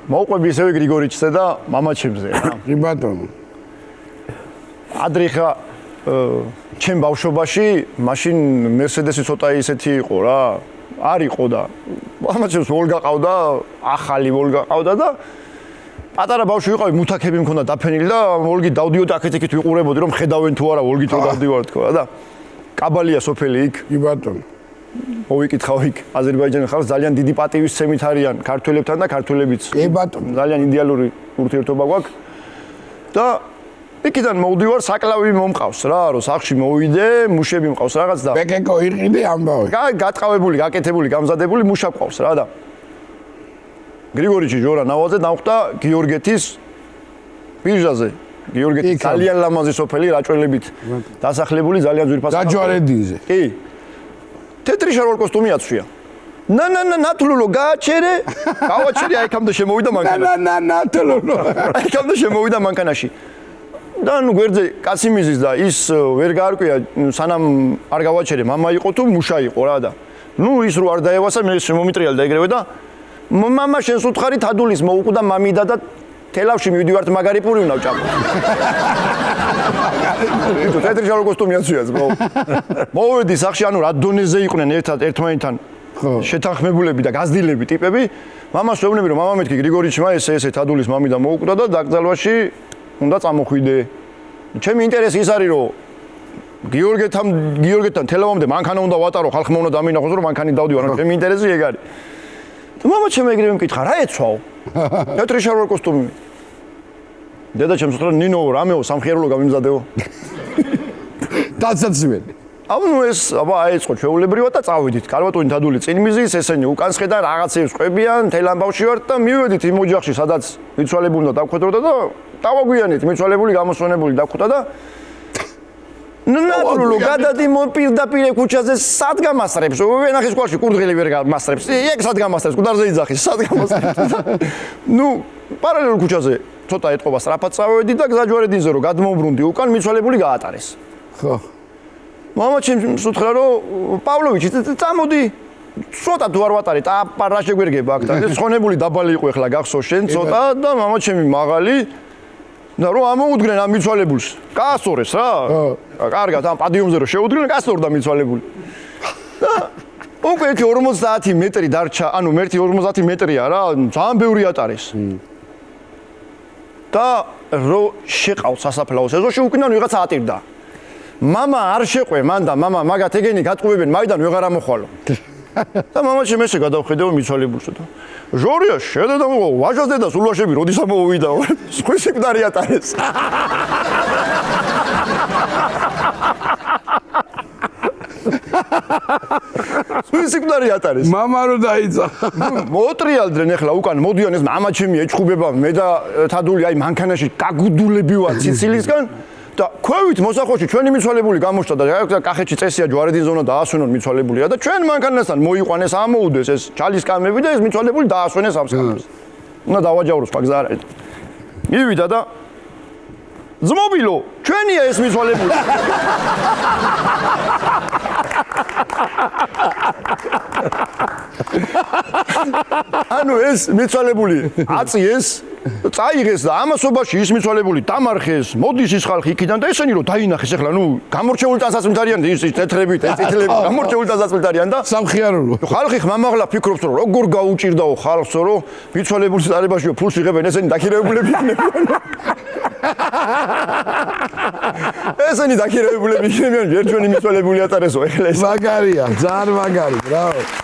მოვყვები ისევე გრიგორიჩზე და მამაჩემზე რა. კი ბატონო. ადრე ხა ჩემ ბავშვობაში მაშინ მერსედესი ცოტა ისეთი იყო რა. არ იყო და მამაჩემს ვოლგა ყავდა, ახალი ვოლგა ყავდა და პატარა ბავშვი ვიყავი, მუთაქები მქონდა დაფენილი და ვოლგი დავდიოდი აქეთ-იქით ვიყურებოდი რომ ხედავენ თუ არა ვოლგით რომ დავდივარ თქო და კაბალია სოფელი იქ. კი ბატონო. მოვიკითხავ იქ აზერბაიჯანის ხალხს ძალიან დიდი პატივისცემით არიან ქართველებთან და ქართველებიც. კი ბატონო. ძალიან იდეალური ურთიერთობა გვაქვს. და იქიდან მოვდივარ საკლავი მომყავს რა, რომ სახში მოვიდე, მუშები მყავს რაღაც და ბეკეკო იყიდე ამბავი. გატყავებული, გაკეთებული, გამზადებული მუშა ყავს რა და გრიგორიჩი ჯორა ნავაზე დავხვდა გიორგეთის ბირჟაზე. გიორგეთის ძალიან ლამაზი სოფელი რაჭველებით დასახლებული ძალიან ძვირფასი. დაჯვარედინზე. კი. თეთრი შარვალ კოსტუმი აცვია. ნათლულო გააჩერე, გავაჩერე აიქამდე შემოვიდა მანქანაში. ნათლულო. აიქამდე შემოვიდა მანქანაში. და ნუ გვერდზე კაცი მიზის და ის ვერ გაარკვია სანამ არ გავაჩერე მამა იყო თუ მუშა იყო რა და ნუ ის რო არ დაევასა მე მომიტრიალ და ეგრევე და მამა შენს უთხარი თადულის მოუკვდა მამიდა და თელავში მივდივართ მაგარი პური უნდა ვჭამო. თუ თეთრი შარვალ კოსტუმი აცვიას ბო. მოვედი სახში ანუ რა დონეზე იყვნენ ერთმანეთთან შეთანხმებულები და გაზდილები ტიპები. მამას ვეუბნები რომ მამა მეთქი გრიგორიჩმა ესე თადულის მამიდა მოუკვდა და დაკრძალვაში უნდა წამოხვიდე. ჩემი ინტერესი ის არის რომ გიორგეთთან თელავამდე მანქანა უნდა ვატარო, ხალხმა უნდა დამინახოს რომ მანქანით დავდივარ, ანუ ჩემი ინტერესი ეგ არის. და მამა ჩემ ეგრევე მკითხა, რა ეცვაო? თეთრი შარვალ კოსტუმი. დედა ჩემს უთხრა ნინო რამეო სამხიარულო გამიმზადეო. დაცაცმელი. ანუ ეს აბა აეწყო ჩვეულებრივად და წავედით. კარვატონი თადული წინ მიზის, ესენი უკან სხედან რაღაცებს ყვებიან, თელ ამბავში ვართ და მივედით იმ ოჯახში, სადაც მიცვალებული უნდა დავხვედროდა და დავაგვიანეთ, მიცვალებული გამოსვენებული დავხვდა და ნათლულო გადადი პირდაპირ ქუჩაზე სად გამასწრებს? ვენახის სკოლაში კურდღელი ვერ გამასწრებს. ეგ სად გამასწრებს? კუდარზე იძახის, სად გამასწრებს? ნუ პარალელურ ქუჩაზე ცოტა ეტყობა სწრაფად წავედი და გზაჯვარედინზე რომ გადმოვბრუნდი უკან მიცვალებული გაატარეს. ხო. მამა ჩემს უთხრა რომ პავლოვიჩი წამოდი ცოტა თუ არ ვატარე რა შეგვერგება აქ და ცხონებული დაბალი იყო ეხლა გახსოვ შენ ცოტა და მამა ჩემი მაღალი და რომ ამოუდგნენ ამ მიცვალებულს გაასწორეს რა კარგად ამ პადიუმზე რომ შეუდგნენ გაასწორდა მიცვალებული და უკვე 50 მეტრი დარჩა ანუ 50 მეტრია რა ძალიან ბევრი ატარეს და რო შეყავთ სასაფლაოს ეზოში უკიდან ვიღაცა ატირდა მამა არ შეყვე მან და მამა მაგათ ეგენი გატყუებენ მაიდან ვეღარ ამოხვალო და მამა ჩემ ესე გადავხედეო მიცვალებულსო და ჟორია შედედა ვაჟას დედას ულვაშები როდის ამოვიდაო სხვისი მკვდარი ატარეს სხვისი მკვდარი ატარეს მამა რო დაიცა მოტრიალდნენ ეხლა უკან მოდიან ეს მამა ჩემი ეჭხუბება მე და თადული აი მანქანაში გაგუდულები ვარ ციცილისგან და ქვევით მოსახოში ჩვენი მიცვალებული გამოჩნდა და კახეთში წესია ჯვარედინზე უნდა დაასვენონ მიცვალებულია და ჩვენ მანქანასთან მოიყვანეს ამოუდეს ეს ჩალის კამები და ეს მიცვალებული დაასვენეს ამსკამებს. უნდა დავაჯავროს ფაგზა არ არის. მივიდა და ძმობილო, ჩვენია ეს მიცვალებული. ანუ ეს მიცვალებული აწიეს წაიღეს და ამასობაში ის მიცვალებული დამარხეს, მოდის ის ხალხი იქიდან და ესენი რომ დაინახეს ახლა ნუ გამორჩეული ტანსაცმლით არიან ის თეთრებით, ეს წითლები გამორჩეული ტანსაცმლით არიან და სამხიარულო. ხალხი ხმამაღლა ფიქრობს რომ როგორ გაუჭირდაო ხალხსო რომ მიცვალებულის წარებაში ფულს იღებენ ესენი დაქირავებულები იქნებიან. ესენი დაქირავებულები იქნებიან, ერთ ჩვენი მიცვალებული ატარესო ეხლა ეს. მაგარია, ძალიან მაგარი, ბრავო.